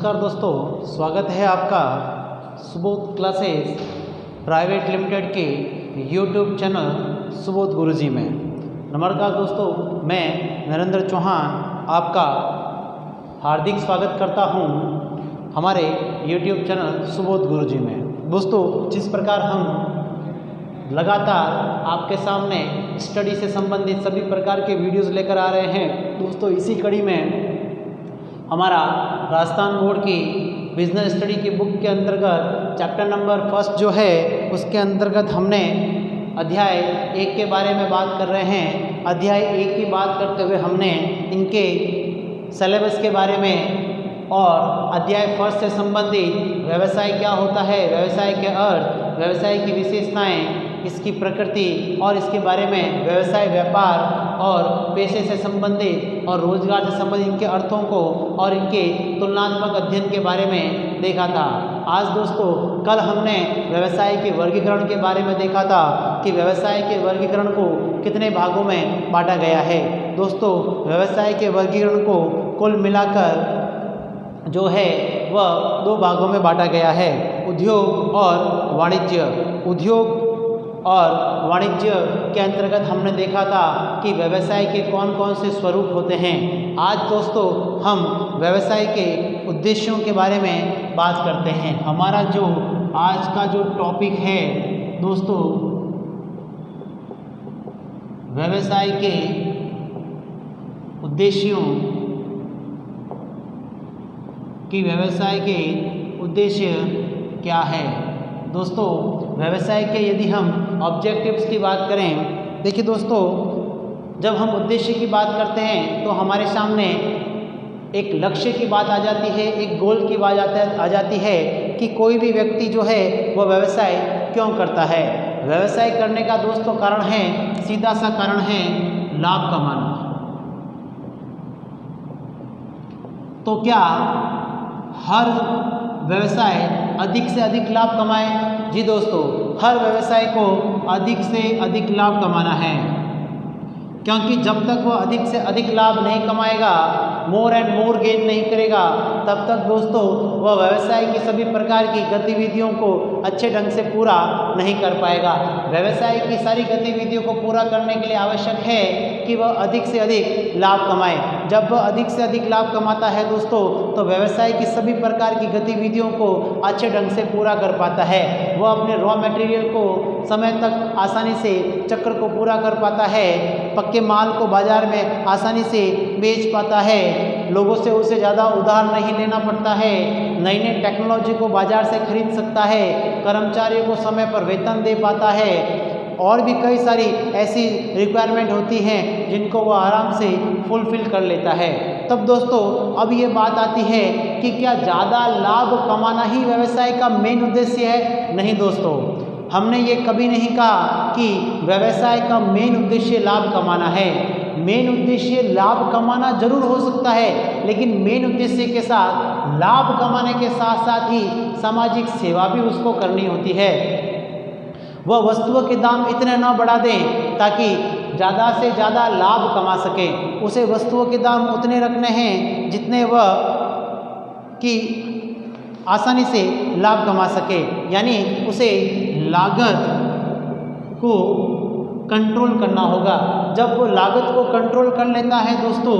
नमस्कार दोस्तों, स्वागत है आपका सुबोध क्लासेस प्राइवेट लिमिटेड के यूट्यूब चैनल सुबोध गुरुजी में। नमस्कार दोस्तों, मैं नरेंद्र चौहान आपका हार्दिक स्वागत करता हूं हमारे यूट्यूब चैनल सुबोध गुरुजी में। दोस्तों, जिस प्रकार हम लगातार आपके सामने स्टडी से संबंधित सभी प्रकार के वीडियोस लेकर आ रहे हैं, दोस्तों इसी कड़ी में हमारा राजस्थान बोर्ड की बिजनेस स्टडी की बुक के अंतर्गत चैप्टर नंबर 1 जो है उसके अंतर्गत हमने अध्याय 1 के बारे में बात कर रहे हैं। अध्याय 1 की बात करते हुए हमने इनके सिलेबस के बारे में और अध्याय 1 से संबंधित व्यवसाय क्या होता है, व्यवसाय के अर्थ, व्यवसाय की विशेषताएं, इसकी प्रकृति और इसके बारे में व्यवसाय, व्यापार और पेशे से संबंधित और रोजगार से संबंधित इनके अर्थों को और इनके तुलनात्मक अध्ययन के बारे में देखा था। आज दोस्तों, कल हमने व्यवसाय के वर्गीकरण के बारे में देखा था कि व्यवसाय के वर्गीकरण को कितने भागों में बांटा गया है। दोस्तों, व्यवसाय के वर्गीकरण को कुल मिलाकर जो है वह 2 भागों में बांटा गया है, उद्योग और वाणिज्य। उद्योग और वाणिज्य के अंतर्गत हमने देखा था कि व्यवसाय के कौन कौन से स्वरूप होते हैं। आज दोस्तों हम व्यवसाय के उद्देश्यों के बारे में बात करते हैं। हमारा जो आज का जो टॉपिक है दोस्तों, व्यवसाय के उद्देश्यों कि व्यवसाय के उद्देश्य क्या है। दोस्तों, व्यवसाय के यदि हम ऑब्जेक्टिव्स की बात करें, देखिए दोस्तों, जब हम उद्देश्य की बात करते हैं तो हमारे सामने एक लक्ष्य की बात आ जाती है, एक गोल की बात आ जाती है कि कोई भी व्यक्ति जो है वह व्यवसाय क्यों करता है। व्यवसाय करने का दोस्तों कारण है, सीधा सा कारण है लाभ कमाना। तो क्या हर व्यवसाय अधिक से अधिक लाभ कमाए? जी दोस्तों, हर व्यवसाय को अधिक से अधिक लाभ कमाना है, क्योंकि जब तक वह अधिक से अधिक लाभ नहीं कमाएगा, मोर एंड मोर गेन नहीं करेगा, तब तक दोस्तों वह व्यवसाय की सभी प्रकार की गतिविधियों को अच्छे ढंग से पूरा नहीं कर पाएगा। व्यवसाय की सारी गतिविधियों को पूरा करने के लिए आवश्यक है कि वह अधिक से अधिक लाभ कमाए। जब वह अधिक से अधिक लाभ कमाता है दोस्तों, तो व्यवसाय की सभी प्रकार की गतिविधियों को अच्छे ढंग से पूरा कर पाता है। वह अपने रॉ मटेरियल को समय तक आसानी से चक्र को पूरा कर पाता है, पक्के माल को बाजार में आसानी से बेच पाता है, लोगों से उसे ज़्यादा उधार नहीं लेना पड़ता है, नई नई टेक्नोलॉजी को बाजार से खरीद सकता है, कर्मचारियों को समय पर वेतन दे पाता है, और भी कई सारी ऐसी रिक्वायरमेंट होती हैं जिनको वो आराम से फुलफिल कर लेता है। तब दोस्तों अब ये बात आती है कि क्या ज़्यादा लाभ कमाना ही व्यवसाय का मेन उद्देश्य है? नहीं दोस्तों, हमने ये कभी नहीं कहा कि व्यवसाय का मेन उद्देश्य लाभ कमाना है। मेन उद्देश्य लाभ कमाना जरूर हो सकता है, लेकिन मेन उद्देश्य के साथ लाभ कमाने के साथ साथ ही सामाजिक सेवा भी उसको करनी होती है। वह वस्तुओं के दाम इतने न बढ़ा दें ताकि ज़्यादा से ज़्यादा लाभ कमा सके। उसे वस्तुओं के दाम उतने रखने हैं जितने वह कि आसानी से लाभ कमा सके, यानी उसे लागत को कंट्रोल करना होगा। जब वो लागत को कंट्रोल कर लेता है दोस्तों,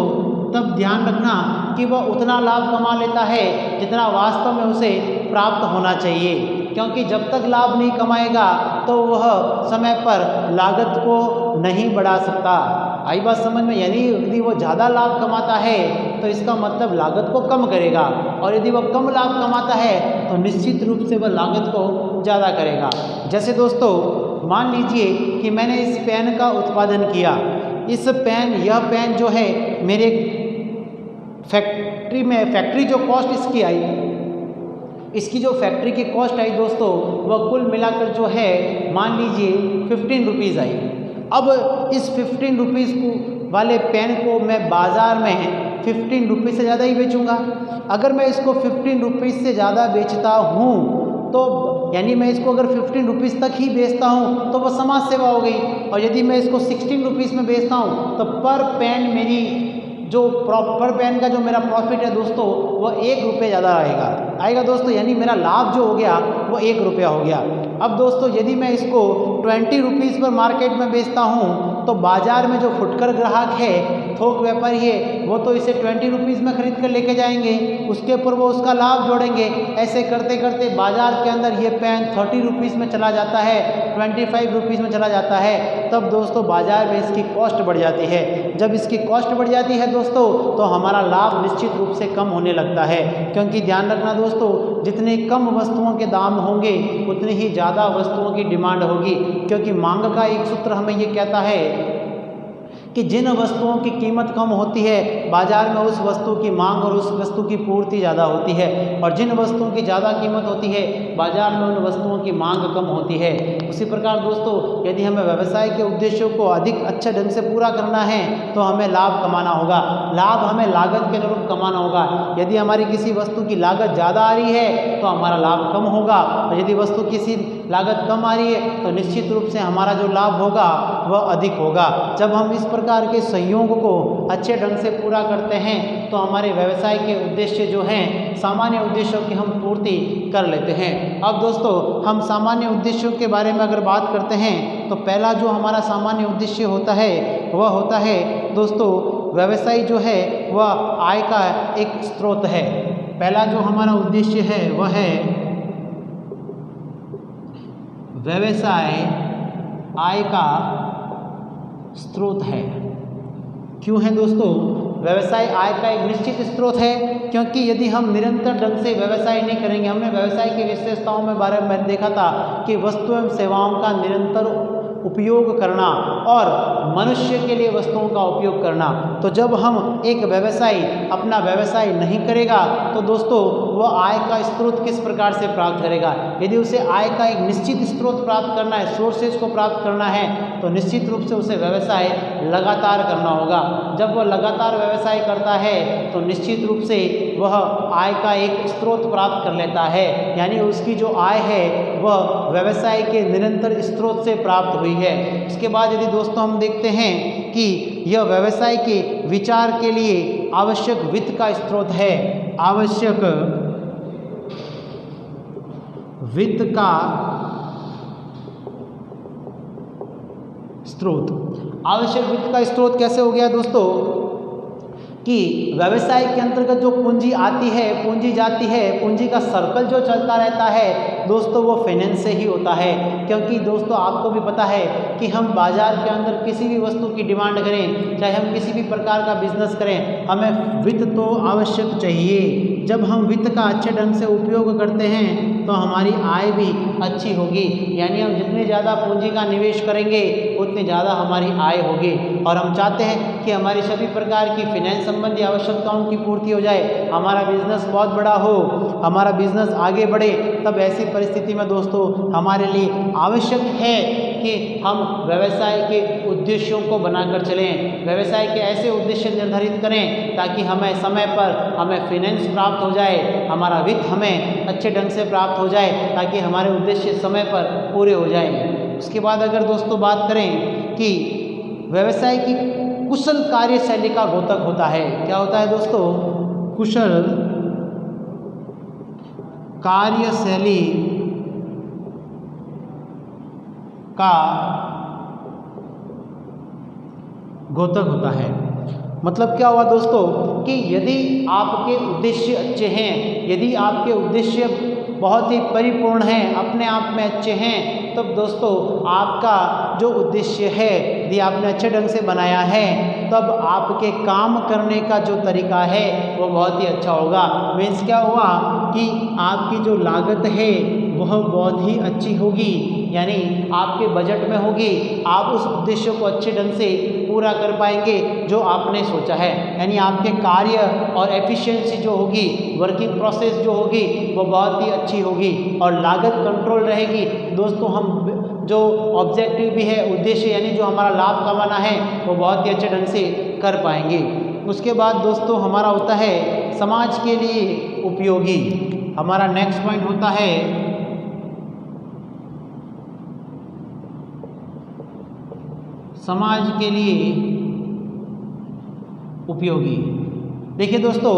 तब ध्यान रखना कि वह उतना लाभ कमा लेता है जितना वास्तव में उसे प्राप्त होना चाहिए, क्योंकि जब तक लाभ नहीं कमाएगा तो वह समय पर लागत को नहीं बढ़ा सकता। आई बात समझ में? यानी यदि वो ज़्यादा लाभ कमाता है तो इसका मतलब लागत को कम करेगा, और यदि वह कम लाभ कमाता है तो निश्चित रूप से वह लागत को ज़्यादा करेगा। जैसे दोस्तों मान लीजिए कि मैंने इस पेन का उत्पादन किया। यह पेन जो है मेरे फैक्ट्री जो कॉस्ट इसकी आई, इसकी जो फैक्ट्री की कॉस्ट आई दोस्तों, वह कुल मिलाकर जो है मान लीजिए 15 रुपीज़ आई। अब इस 15 रुपीज़ को वाले पेन को मैं बाज़ार में 15 रुपीज़ से ज़्यादा ही बेचूंगा। अगर मैं इसको 15 रुपीज़ से ज़्यादा बेचता हूँ तो यानी मैं इसको अगर 15 रुपीज़ तक ही बेचता हूँ तो वह समाज सेवा हो गई, और यदि मैं इसको 16 रुपीज़ में बेचता हूँ तो पर पेन मेरी जो पर पेन का जो मेरा प्रॉफिट है दोस्तों वो 1 रुपये ज़्यादा आएगा दोस्तों, यानी मेरा लाभ जो हो गया वो 1 रुपया हो गया। अब दोस्तों यदि मैं इसको 20 रुपीज़ पर मार्केट में बेचता हूँ तो बाजार में जो फुटकर ग्राहक है, थोक व्यापारी है, वो तो इसे 20 रुपीज़ में खरीद कर लेके जाएंगे, उसके ऊपर वो उसका लाभ जोड़ेंगे। ऐसे करते करते बाजार के अंदर ये पेन 30 रुपीज़ में चला जाता है, 25 रुपीज़ में चला जाता है। तब दोस्तों बाजार में इसकी कॉस्ट बढ़ जाती है। जब इसकी कॉस्ट बढ़ जाती है दोस्तों तो हमारा लाभ निश्चित रूप से कम होने लगता है, क्योंकि ध्यान रखना दोस्तों, जितने कम वस्तुओं के दाम होंगे उतनी ही ज़्यादा वस्तुओं की डिमांड होगी, क्योंकि मांग का एक सूत्र हमें ये कहता है कि जिन वस्तुओं की कीमत कम होती है बाजार में उस वस्तु की मांग और उस वस्तु की पूर्ति ज़्यादा होती है, और जिन वस्तुओं की ज़्यादा कीमत होती है बाजार में उन वस्तुओं की मांग कम होती है। उसी प्रकार दोस्तों यदि हमें व्यवसाय के उद्देश्यों को अधिक अच्छे ढंग से पूरा करना है तो हमें लाभ कमाना होगा। लाभ हमें लागत के अनुरूप कमाना होगा। यदि हमारी किसी वस्तु की लागत ज़्यादा आ रही है तो हमारा लाभ कम होगा, और यदि वस्तु किसी लागत कम आ रही है तो निश्चित रूप से हमारा जो लाभ होगा वह अधिक होगा। जब हम इस प्रकार के संयोग को अच्छे ढंग से पूरा करते हैं तो हमारे व्यवसाय के उद्देश्य जो हैं सामान्य उद्देश्यों की हम पूर्ति कर लेते हैं। अब दोस्तों हम सामान्य उद्देश्यों के बारे में अगर बात करते हैं तो पहला जो हमारा सामान्य उद्देश्य होता है वह होता है दोस्तों, व्यवसाय जो है वह आय का एक स्रोत है। पहला जो हमारा उद्देश्य है वह है व्यवसाय आय का स्रोत है। क्यों है दोस्तों? व्यवसाय आय का एक निश्चित स्रोत है, क्योंकि यदि हम निरंतर ढंग से व्यवसाय नहीं करेंगे, हमने व्यवसाय की विशेषताओं में बारे में देखा था कि वस्तु एवं सेवाओं का निरंतर उपयोग करना और मनुष्य के लिए वस्तुओं का उपयोग करना। तो जब हम एक व्यवसायी अपना व्यवसाय नहीं करेगा तो दोस्तों वह आय का स्रोत किस प्रकार से प्राप्त करेगा? यदि उसे आय का एक निश्चित स्रोत प्राप्त करना है, सोर्सेज को प्राप्त करना है, तो निश्चित रूप से उसे व्यवसाय लगातार करना होगा। जब वह लगातार व्यवसाय करता है तो निश्चित रूप से वह आय का एक स्रोत प्राप्त कर लेता है, यानी उसकी जो आय है वह व्यवसाय के निरंतर स्रोत से प्राप्त हुई है। इसके बाद यदि दोस्तों हम देखते हैं कि यह व्यवसाय के विचार के लिए आवश्यक वित्त का स्रोत है। आवश्यक वित्त का स्रोत। आवश्यक वित्त का स्रोत कैसे हो गया दोस्तों कि व्यवसाय के अंतर्गत जो पूंजी आती है, पूंजी जाती है, पूंजी का सर्कल जो चलता रहता है दोस्तों वो फाइनेंस से ही होता है। क्योंकि दोस्तों आपको भी पता है कि हम बाजार के अंदर किसी भी वस्तु की डिमांड करें, चाहे हम किसी भी प्रकार का बिजनेस करें, हमें वित्त तो आवश्यक चाहिए। जब हम वित्त का अच्छे ढंग से उपयोग करते हैं तो हमारी आय भी अच्छी होगी, यानी हम जितने ज़्यादा पूंजी का निवेश करेंगे उतनी ज़्यादा हमारी आय होगी। और हम चाहते हैं कि हमारी सभी प्रकार की फाइनेंस संबंधी आवश्यकताओं की पूर्ति हो जाए, हमारा बिजनेस बहुत बड़ा हो, हमारा बिजनेस आगे बढ़े। तब ऐसी परिस्थिति में दोस्तों हमारे लिए आवश्यक है कि हम व्यवसाय के उद्देश्यों को बनाकर चलें, व्यवसाय के ऐसे उद्देश्य निर्धारित करें ताकि हमें समय पर हमें फाइनेंस प्राप्त हो जाए, हमारा वित्त हमें अच्छे ढंग से प्राप्त हो जाए ताकि हमारे उद्देश्य समय पर पूरे हो जाएं। उसके बाद अगर दोस्तों बात करें कि व्यवसाय की कुशल कार्यशैली का द्योतक होता है। क्या होता है दोस्तों? कुशल कार्यशैली का द्योतक होता है। मतलब क्या हुआ दोस्तों कि यदि आपके उद्देश्य अच्छे हैं, यदि आपके उद्देश्य बहुत ही परिपूर्ण हैं, अपने आप में अच्छे हैं, तब दोस्तों आपका जो उद्देश्य है यदि आपने अच्छे ढंग से बनाया है तब आपके काम करने का जो तरीका है वो बहुत ही अच्छा होगा। मीन्स क्या हुआ कि आपकी जो लागत है वह बहुत ही अच्छी होगी, यानी आपके बजट में होगी, आप उस उद्देश्य को अच्छे ढंग से पूरा कर पाएंगे जो आपने सोचा है। यानी आपके कार्य और एफिशिएंसी जो होगी, वर्किंग प्रोसेस जो होगी वो बहुत ही अच्छी होगी और लागत कंट्रोल रहेगी। दोस्तों हम जो ऑब्जेक्टिव भी है, उद्देश्य यानी जो हमारा लाभ कमाना है वो बहुत ही अच्छे ढंग से कर पाएंगे। उसके बाद दोस्तों हमारा होता है समाज के लिए उपयोगी। हमारा नेक्स्ट पॉइंट होता है समाज के लिए उपयोगी। देखिए दोस्तों,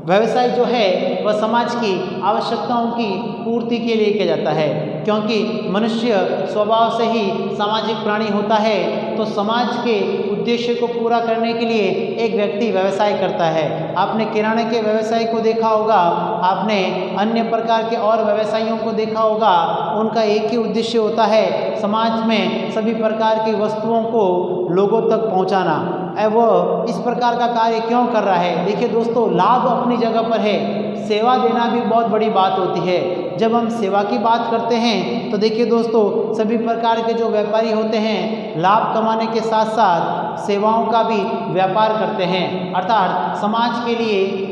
व्यवसाय जो है वह समाज की आवश्यकताओं की पूर्ति के लिए किया जाता है, क्योंकि मनुष्य स्वभाव से ही सामाजिक प्राणी होता है। तो समाज के उद्देश्य को पूरा करने के लिए एक व्यक्ति व्यवसाय करता है। आपने किराने के व्यवसाय को देखा होगा, आपने अन्य प्रकार के और व्यवसायों को देखा होगा। उनका एक ही उद्देश्य होता है, समाज में सभी प्रकार की वस्तुओं को लोगों तक पहुंचाना। वह इस प्रकार का कार्य क्यों कर रहा है? देखिए दोस्तों, लाभ अपनी जगह पर है, सेवा देना भी बहुत बड़ी बात होती है। जब हम सेवा की बात करते हैं तो देखिए दोस्तों, सभी प्रकार के जो व्यापारी होते हैं लाभ कमाने के साथ साथ सेवाओं का भी व्यापार करते हैं, अर्थात समाज के लिए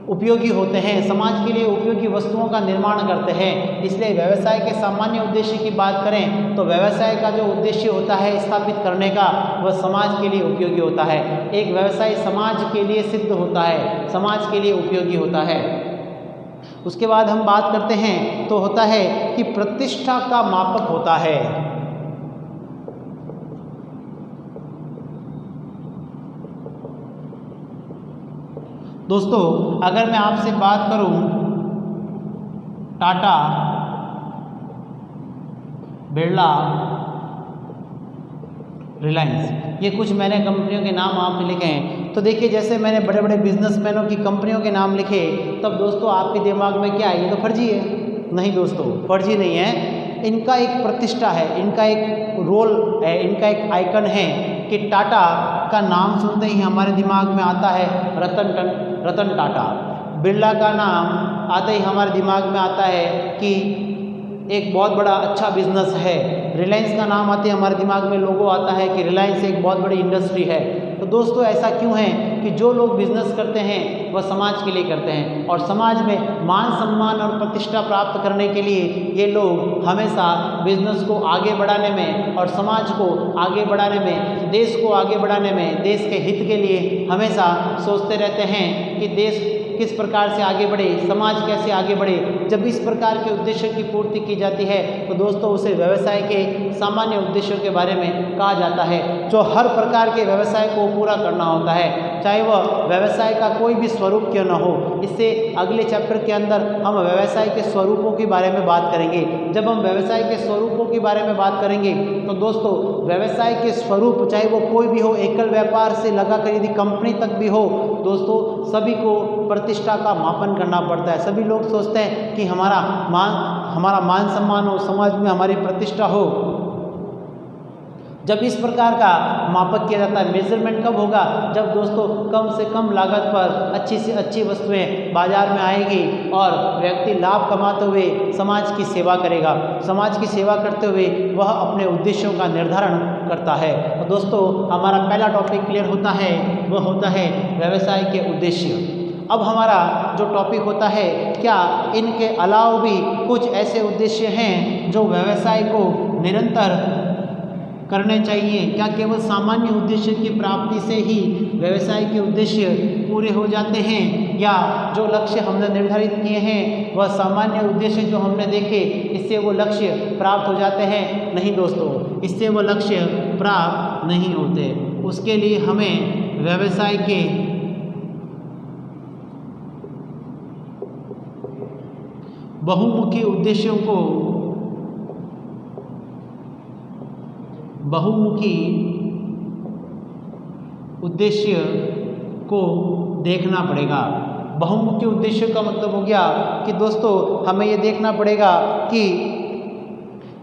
उपयोगी होते हैं, समाज के लिए उपयोगी वस्तुओं का निर्माण करते हैं। इसलिए व्यवसाय के सामान्य उद्देश्य की बात करें तो व्यवसाय का जो उद्देश्य होता है स्थापित करने का, वह समाज के लिए उपयोगी होता है। एक व्यवसाय समाज के लिए सिद्ध होता है, समाज के लिए उपयोगी होता है। उसके बाद हम बात करते हैं तो होता है कि प्रतिष्ठा का मापक होता है। दोस्तों, अगर मैं आपसे बात करूं टाटा, बिरला, रिलायंस, ये कुछ मैंने कंपनियों के नाम आपने लिखे हैं। तो देखिए, जैसे मैंने बड़े बड़े बिजनेसमैनों की कंपनियों के नाम लिखे, तब दोस्तों आपके दिमाग में क्या है? ये तो फर्जी है। नहीं दोस्तों, फर्जी नहीं है। इनका एक प्रतिष्ठा है, इनका एक रोल है, इनका एक आइकन है कि टाटा का नाम सुनते ही हमारे दिमाग में आता है रतन टाटा। बिरला का नाम आते ही हमारे दिमाग में आता है कि एक बहुत बड़ा अच्छा बिजनेस है। रिलायंस का नाम आते ही हमारे दिमाग में लोगो आता है कि रिलायंस एक बहुत बड़ी इंडस्ट्री है। तो दोस्तों, ऐसा क्यों है कि जो लोग बिजनेस करते हैं वह समाज के लिए करते हैं, और समाज में मान सम्मान और प्रतिष्ठा प्राप्त करने के लिए ये लोग हमेशा बिजनेस को आगे बढ़ाने में और समाज को आगे बढ़ाने में, देश को आगे बढ़ाने में, देश के हित के लिए हमेशा सोचते रहते हैं कि देश किस प्रकार से आगे बढ़े, समाज कैसे आगे बढ़े। जब इस प्रकार के उद्देश्य की पूर्ति की जाती है तो दोस्तों उसे व्यवसाय के सामान्य उद्देश्यों के बारे में कहा जाता है, जो हर प्रकार के व्यवसाय को पूरा करना होता है, चाहे वह व्यवसाय का कोई भी स्वरूप क्यों न हो। इससे अगले चैप्टर के अंदर हम व्यवसाय के स्वरूपों के बारे में बात करेंगे। जब हम व्यवसाय के स्वरूपों के बारे में बात करेंगे तो दोस्तों व्यवसाय के स्वरूप, चाहे वो कोई भी हो, एकल व्यापार से लगाकर यदि कंपनी तक भी हो, दोस्तों सभी को प्रतिष्ठा का मापन करना पड़ता है। सभी लोग सोचते हैं कि हमारा मान सम्मान हो, समाज में हमारी प्रतिष्ठा हो। जब इस प्रकार का मापक किया जाता है, मेजरमेंट कब होगा? जब दोस्तों कम से कम लागत पर अच्छी से अच्छी वस्तुएं बाजार में आएगी और व्यक्ति लाभ कमाते हुए समाज की सेवा करेगा। समाज की सेवा करते हुए वह अपने उद्देश्यों का निर्धारण करता है। तो दोस्तों हमारा पहला टॉपिक क्लियर होता है, वह होता है व्यवसाय के उद्देश्य। अब हमारा जो टॉपिक होता है, क्या इनके अलावा भी कुछ ऐसे उद्देश्य हैं जो व्यवसाय को निरंतर करने चाहिए? क्या केवल सामान्य उद्देश्य की प्राप्ति से ही व्यवसाय के उद्देश्य पूरे हो जाते हैं, या जो लक्ष्य हमने निर्धारित किए हैं वह सामान्य उद्देश्य जो हमने देखे इससे वो लक्ष्य प्राप्त हो जाते हैं? नहीं दोस्तों, इससे वो लक्ष्य प्राप्त नहीं होते। उसके लिए हमें व्यवसाय के बहुमुखी उद्देश्य को देखना पड़ेगा। बहुमुखी उद्देश्य का मतलब हो गया कि दोस्तों हमें ये देखना पड़ेगा कि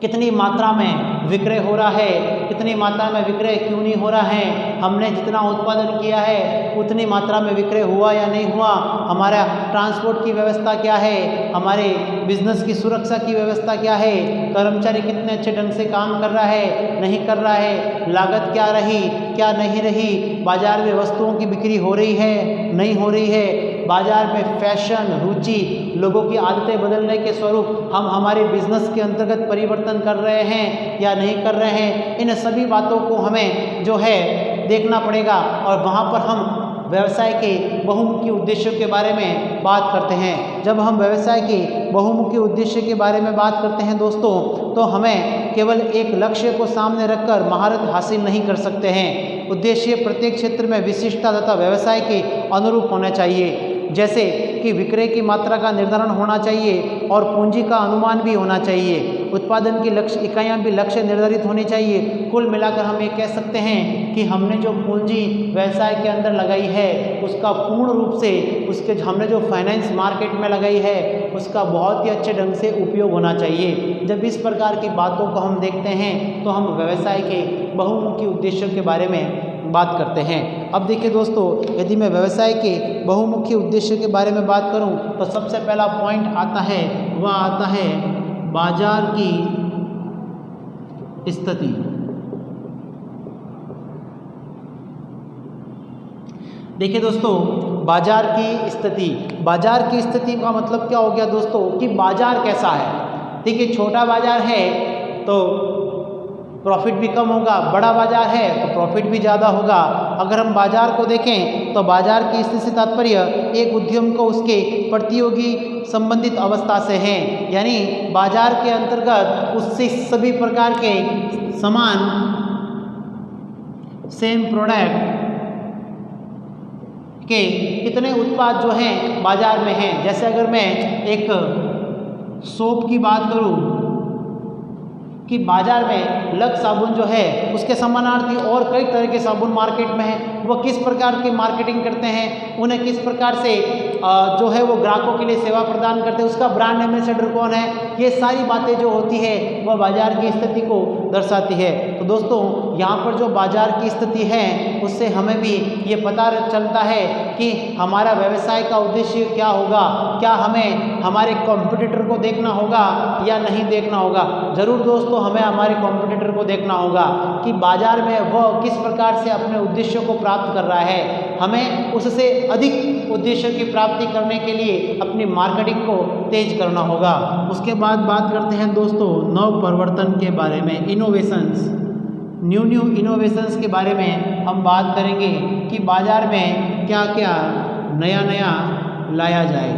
कितनी मात्रा में विक्रय हो रहा है, कितनी मात्रा में विक्रय क्यों नहीं हो रहा है, हमने जितना उत्पादन किया है उतनी मात्रा में विक्रय हुआ या नहीं हुआ, हमारा ट्रांसपोर्ट की व्यवस्था क्या है, हमारे बिजनेस की सुरक्षा की व्यवस्था क्या है, कर्मचारी कितने अच्छे ढंग से काम कर रहा है नहीं कर रहा है, लागत क्या रही क्या नहीं रही, बाजार में वस्तुओं की बिक्री हो रही है नहीं हो रही है, बाजार में फैशन, रुचि, लोगों की आदतें बदलने के स्वरूप हम हमारे बिजनेस के अंतर्गत परिवर्तन कर रहे हैं या नहीं कर रहे हैं। इन सभी बातों को हमें जो है देखना पड़ेगा और वहाँ पर हम व्यवसाय के बहुमुखी उद्देश्यों के बारे में बात करते हैं। जब हम व्यवसाय के बहुमुखी उद्देश्य के बारे में बात करते हैं दोस्तों, तो हमें केवल एक लक्ष्य को सामने रखकर महारत हासिल नहीं कर सकते हैं। उद्देश्य प्रत्येक क्षेत्र में विशिष्टता तथा व्यवसाय के अनुरूप होना चाहिए, जैसे कि विक्रय की मात्रा का निर्धारण होना चाहिए और पूंजी का अनुमान भी होना चाहिए। उत्पादन की लक्ष्य इकाइयाँ भी लक्ष्य निर्धारित होनी चाहिए। कुल मिलाकर हम ये कह सकते हैं कि हमने जो पूंजी व्यवसाय के अंदर लगाई है उसका पूर्ण रूप से उसके हमने जो फाइनेंस मार्केट में लगाई है उसका बहुत ही अच्छे ढंग से उपयोग होना चाहिए। जब इस प्रकार की बातों को हम देखते हैं तो हम व्यवसाय के बहुमुखी उद्देश्यों के बारे में बात करते हैं। अब देखिए दोस्तों, यदि मैं व्यवसाय के बहुमुखी उद्देश्य के बारे में बात करूं तो सबसे पहला पॉइंट आता है, वह आता है बाजार की स्थिति। देखिए दोस्तों, बाजार की स्थिति, बाजार की स्थिति का मतलब क्या हो गया दोस्तों कि बाजार कैसा है। देखिए, छोटा बाजार है तो प्रॉफिट भी कम होगा, बड़ा बाजार है तो प्रॉफिट भी ज़्यादा होगा। अगर हम बाजार को देखें तो बाजार की स्थिति से तात्पर्य एक उद्यम को उसके प्रतियोगी संबंधित अवस्था से है, यानी बाजार के अंतर्गत उससे सभी प्रकार के समान सेम प्रोडक्ट के कितने उत्पाद जो हैं बाजार में हैं। जैसे अगर मैं एक सोप की बात करूं कि बाजार में लक्स साबुन जो है उसके समानार्थी और कई तरह के साबुन मार्केट में हैं, वह किस प्रकार की मार्केटिंग करते हैं, उन्हें किस प्रकार से जो है वो ग्राहकों के लिए सेवा प्रदान करते हैं, उसका ब्रांड एम्बेसडर कौन है, ये सारी बातें जो होती है वह बाजार की स्थिति को दर्शाती है। तो दोस्तों, यहाँ पर जो बाजार की स्थिति है उससे हमें भी ये पता चलता है कि हमारा व्यवसाय का उद्देश्य क्या होगा, क्या हमें हमारे कॉम्पिटिटर को देखना होगा या नहीं देखना होगा। ज़रूर दोस्तों, हमें हमारे कॉम्पिटिटर को देखना होगा कि बाजार में वह किस प्रकार से अपने उद्देश्यों को प्राप्त कर रहा है। हमें उससे अधिक उद्देश्यों की प्राप्ति करने के लिए अपनी मार्केटिंग को तेज करना होगा। उसके बाद बात करते हैं दोस्तों नव परिवर्तन के बारे में, इनोवेशंस, न्यू इनोवेशंस के बारे में हम बात करेंगे कि बाजार में क्या क्या नया नया लाया जाए।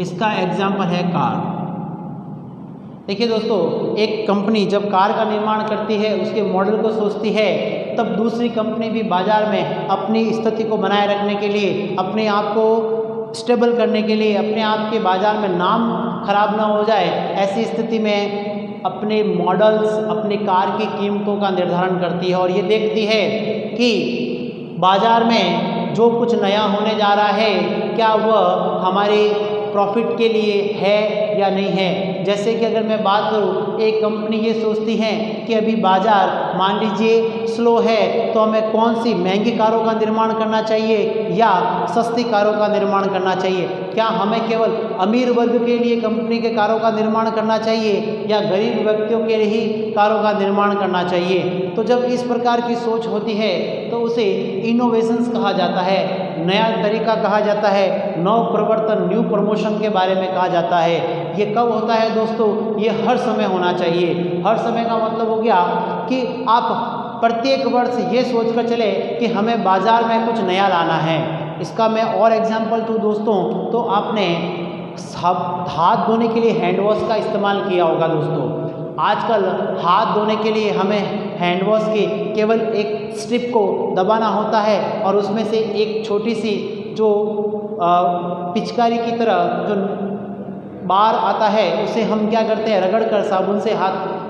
इसका एग्जाम्पल है कार। देखिए दोस्तों, एक कंपनी जब कार का निर्माण करती है, उसके मॉडल को सोचती है, तब दूसरी कंपनी भी बाजार में अपनी स्थिति को बनाए रखने के लिए, अपने आप को स्टेबल करने के लिए, अपने आप के बाजार में नाम खराब ना हो जाए, ऐसी स्थिति में अपने मॉडल्स, अपनी कार की कीमतों का निर्धारण करती है और ये देखती है कि बाजार में जो कुछ नया होने जा रहा है क्या वह हमारे प्रॉफिट के लिए है या नहीं है। जैसे कि अगर मैं बात करूं, एक कंपनी ये सोचती है कि अभी बाजार मान लीजिए स्लो है तो हमें कौन सी महंगी कारों का निर्माण करना चाहिए या सस्ती कारों का निर्माण करना चाहिए। क्या हमें केवल अमीर वर्ग के लिए कंपनी के कारों का निर्माण करना चाहिए या गरीब व्यक्तियों के लिए ही कारों का निर्माण करना चाहिए। तो जब इस प्रकार की सोच होती है तो उसे इनोवेशंस कहा जाता है, नया तरीका कहा जाता है, नव प्रवर्तन, न्यू प्रमोशन के बारे में कहा जाता है। ये कब होता है दोस्तों? ये हर समय होना चाहिए। हर समय का मतलब हो गया कि आप प्रत्येक वर्ष ये सोचकर चले कि हमें बाजार में कुछ नया लाना है। इसका मैं और एग्जांपल दूँ दोस्तों, तो आपने हाथ धोने के लिए हैंड वॉश का इस्तेमाल किया होगा दोस्तों। आजकल हाथ धोने के लिए हमें हैंड वॉश की केवल एक स्ट्रिप को दबाना होता है और उसमें से एक छोटी सी जो पिचकारी की तरह जो बार आता है उसे हम क्या करते हैं, रगड़ कर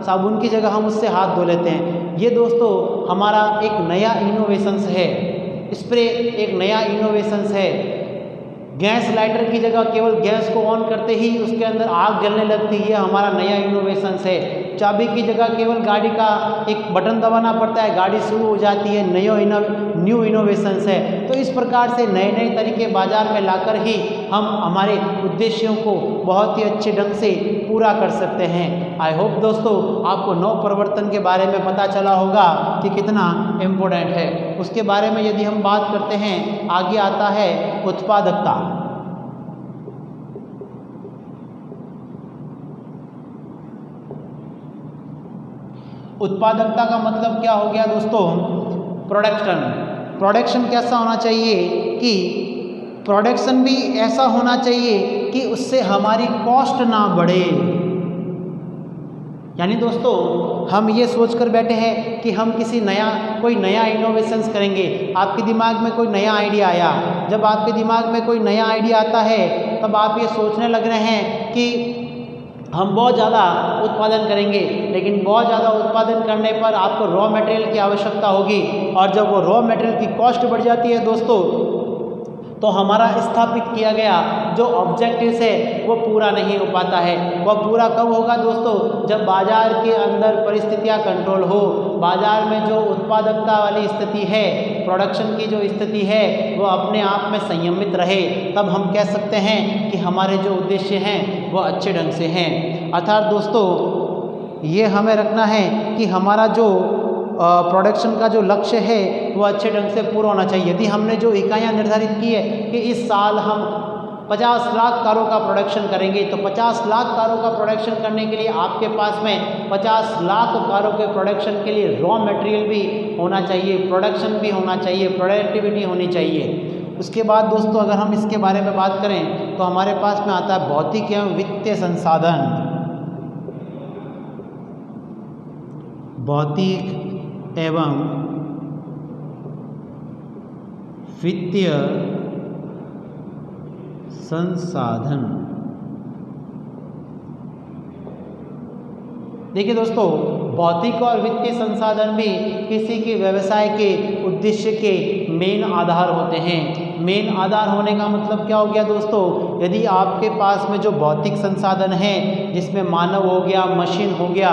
साबुन की जगह हम उससे हाथ धो लेते हैं। ये दोस्तों हमारा एक नया इनोवेशंस है। स्प्रे एक नया इनोवेशंस है। गैस लाइटर की जगह केवल गैस को ऑन करते ही उसके अंदर आग जलने लगती है, हमारा नया इनोवेशंस है। चाबी की जगह केवल गाड़ी का एक बटन दबाना पड़ता है, गाड़ी शुरू हो जाती है, न्यू इनोवेशंस है। तो इस प्रकार से नए नए तरीके बाजार में लाकर ही हम हमारे उद्देश्यों को बहुत ही अच्छे ढंग से पूरा कर सकते हैं। आई होप दोस्तों आपको नव परिवर्तन के बारे में पता चला होगा कि कितना इम्पोर्टेंट है। उसके बारे में यदि हम बात करते हैं, आगे आता है उत्पादकता। उत्पादकता का मतलब क्या हो गया दोस्तों? प्रोडक्शन कैसा होना चाहिए कि प्रोडक्शन भी ऐसा होना चाहिए कि उससे हमारी कॉस्ट ना बढ़े। यानी दोस्तों हम ये सोच कर बैठे हैं कि हम कोई नया इनोवेशंस करेंगे। आपके दिमाग में कोई नया आइडिया आया, जब आपके दिमाग में कोई नया आइडिया आता है तब आप ये सोचने लग रहे हैं कि हम बहुत ज़्यादा उत्पादन करेंगे, लेकिन बहुत ज़्यादा उत्पादन करने पर आपको रॉ मटेरियल की आवश्यकता होगी, और जब वो रॉ मटेरियल की कॉस्ट बढ़ जाती है दोस्तों, तो हमारा स्थापित किया गया जो ऑब्जेक्टिव्स है वो पूरा नहीं हो पाता है। वह पूरा कब होगा दोस्तों? जब बाजार के अंदर परिस्थितियां कंट्रोल हो, बाजार में जो उत्पादकता वाली स्थिति है, प्रोडक्शन की जो स्थिति है वो अपने आप में संयमित रहे, तब हम कह सकते हैं कि हमारे जो उद्देश्य हैं वो अच्छे ढंग से हैं। अर्थात दोस्तों ये हमें रखना है कि हमारा जो प्रोडक्शन का जो लक्ष्य है वो अच्छे ढंग से पूरा होना चाहिए। यदि हमने जो इकाइयाँ निर्धारित की है कि इस साल हम 50 लाख कारों का प्रोडक्शन करेंगे, तो 50 लाख कारों का प्रोडक्शन करने के लिए आपके पास में 50 लाख कारों के प्रोडक्शन के लिए रॉ मटेरियल भी होना चाहिए, प्रोडक्शन भी होना चाहिए, प्रोडक्टिविटी होनी चाहिए। उसके बाद दोस्तों अगर हम इसके बारे में बात करें तो हमारे पास में आता है भौतिक एवं वित्तीय संसाधन। भौतिक एवं वित्तीय संसाधन। देखिए दोस्तों, भौतिक और वित्तीय संसाधन भी किसी के व्यवसाय के उद्देश्य के मेन आधार होते हैं। मेन आधार होने का मतलब क्या हो गया दोस्तों? यदि आपके पास में जो भौतिक संसाधन है, जिसमें मानव हो गया, मशीन हो गया,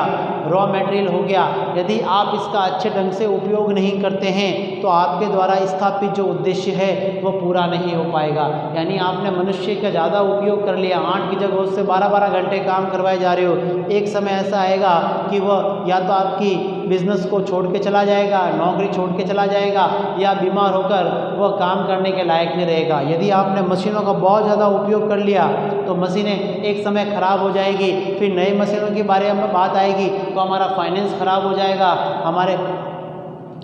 रॉ मटेरियल हो गया, यदि आप इसका अच्छे ढंग से उपयोग नहीं करते हैं तो आपके द्वारा स्थापित जो उद्देश्य है वो पूरा नहीं हो पाएगा। यानी आपने मनुष्य का ज़्यादा उपयोग कर लिया, 8 की जगह उससे 12-12 घंटे काम करवाए जा रहे हो, एक समय ऐसा आएगा कि वह या तो आपकी बिजनेस को छोड़ के चला जाएगा, नौकरी छोड़ के चला जाएगा, या बीमार होकर वह काम करने के लायक नहीं रहेगा। यदि आपने मशीनों का बहुत ज़्यादा उपयोग कर लिया तो मशीनें एक समय ख़राब हो जाएगी, फिर नई मशीनों के बारे में बात आएगी तो हमारा फाइनेंस ख़राब हो जाएगा, हमारे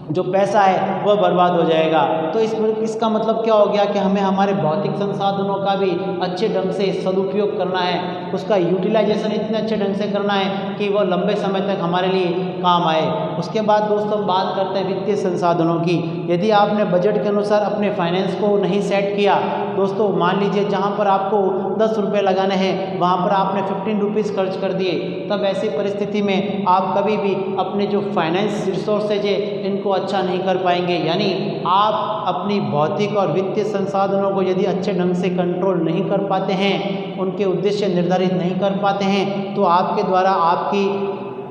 जो पैसा है वह बर्बाद हो जाएगा। तो इसका मतलब क्या हो गया कि हमें हमारे भौतिक संसाधनों का भी अच्छे ढंग से सदुपयोग करना है, उसका यूटिलाइजेशन इतने अच्छे ढंग से करना है कि वह लंबे समय तक हमारे लिए काम आए। उसके बाद दोस्तों हम बात करते हैं वित्तीय संसाधनों की। यदि आपने बजट के अनुसार अपने फाइनेंस को नहीं सेट किया दोस्तों, मान लीजिए जहाँ पर आपको 10 रुपये लगाने हैं वहाँ पर आपने 15 रुपीज़ खर्च कर दिए, तब ऐसी परिस्थिति में आप कभी भी अपने जो फाइनेंस रिसोर्सेज है इनको अच्छा नहीं कर पाएंगे। यानी आप अपनी भौतिक और वित्तीय संसाधनों को यदि अच्छे ढंग से कंट्रोल नहीं कर पाते हैं, उनके उद्देश्य निर्धारित नहीं कर पाते हैं, तो आपके द्वारा आपकी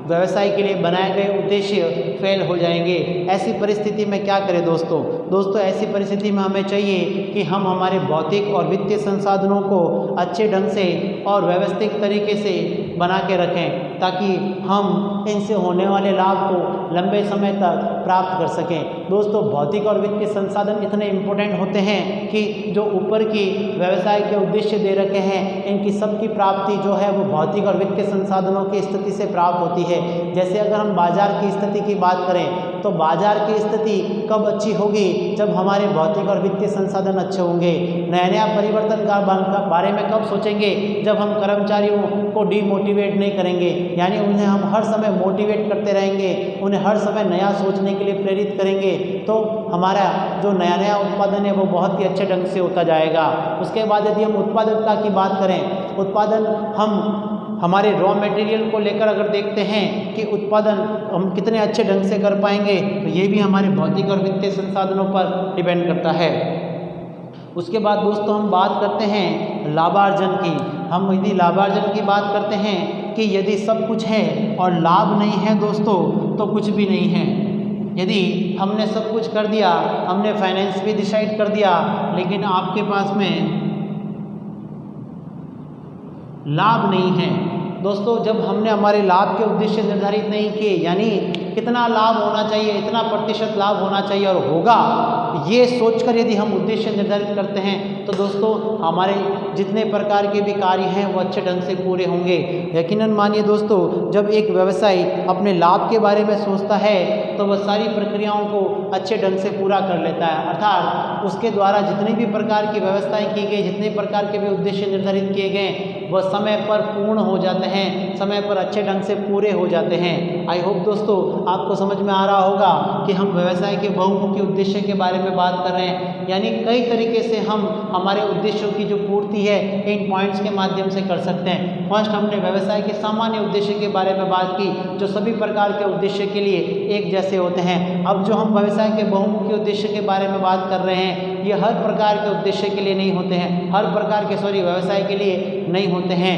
व्यवसाय के लिए बनाए गए उद्देश्य फेल हो जाएंगे। ऐसी परिस्थिति में क्या करें दोस्तों ऐसी परिस्थिति में हमें चाहिए कि हम हमारे भौतिक और वित्तीय संसाधनों को अच्छे ढंग से और व्यवस्थित तरीके से बना के रखें, ताकि हम इनसे होने वाले लाभ को लंबे समय तक प्राप्त कर सकें। दोस्तों भौतिक और वित्तीय संसाधन इतने इम्पोर्टेंट होते हैं कि जो ऊपर की व्यवसाय के उद्देश्य दे रखे हैं, इनकी सबकी प्राप्ति जो है वो भौतिक और वित्तीय संसाधनों की स्थिति से प्राप्त होती है। जैसे अगर हम बाजार की स्थिति की बात करें तो बाजार की स्थिति कब अच्छी होगी? जब हमारे भौतिक और वित्तीय संसाधन अच्छे होंगे। नया परिवर्तन का बारे में कब सोचेंगे? जब हम कर्मचारियों को डीमोटिवेट नहीं करेंगे, यानी उन्हें हम हर समय मोटिवेट करते रहेंगे, उन्हें हर समय नया सोचने के लिए प्रेरित करेंगे, तो हमारा जो नया उत्पादन है वो बहुत ही अच्छे ढंग से होता जाएगा। उसके बाद यदि हम उत्पादकता की बात करें, उत्पादन हम हमारे रॉ मटेरियल को लेकर अगर देखते हैं कि उत्पादन हम कितने अच्छे ढंग से कर पाएंगे, तो ये भी हमारे भौतिक और वित्तीय संसाधनों पर डिपेंड करता है। उसके बाद दोस्तों हम बात करते हैं लाभार्जन की। हम यदि लाभार्जन की बात करते हैं कि यदि सब कुछ है और लाभ नहीं है दोस्तों तो कुछ भी नहीं है। यदि हमने सब कुछ कर दिया, हमने फाइनेंस भी डिसाइड कर दिया, लेकिन आपके पास में लाभ नहीं है दोस्तों, जब हमने हमारे लाभ के उद्देश्य निर्धारित नहीं किए, यानी कितना लाभ होना चाहिए, इतना प्रतिशत लाभ होना चाहिए और होगा, ये सोचकर यदि हम उद्देश्य निर्धारित करते हैं तो दोस्तों हमारे जितने प्रकार के भी कार्य हैं वो अच्छे ढंग से पूरे होंगे। यकीनन मानिए दोस्तों, जब एक व्यवसायी अपने लाभ के बारे में सोचता है तो वह सारी प्रक्रियाओं को अच्छे ढंग से पूरा कर लेता है, अर्थात उसके द्वारा जितनी भी प्रकार की व्यवस्थाएं की गई, जितने प्रकार के भी उद्देश्य निर्धारित किए गए, वह समय पर पूर्ण हो जाते हैं, समय पर अच्छे ढंग से पूरे हो जाते हैं। आई होप दोस्तों आपको समझ में आ रहा होगा कि हम व्यवसाय के बहुमुखी उद्देश्य के बारे में बात कर रहे हैं, यानी कई तरीके से हम हमारे उद्देश्यों की जो पूर्ति है इन पॉइंट्स के माध्यम से कर सकते हैं। फर्स्ट हमने व्यवसाय के सामान्य उद्देश्य के बारे में बात की, जो सभी प्रकार के उद्देश्य के लिए एक जैसे होते हैं। अब जो हम व्यवसाय के बहुमुखी उद्देश्य के बारे में बात कर रहे हैं, ये हर प्रकार के उद्देश्य के लिए नहीं होते हैं, हर प्रकार के व्यवसाय के लिए नहीं होते हैं।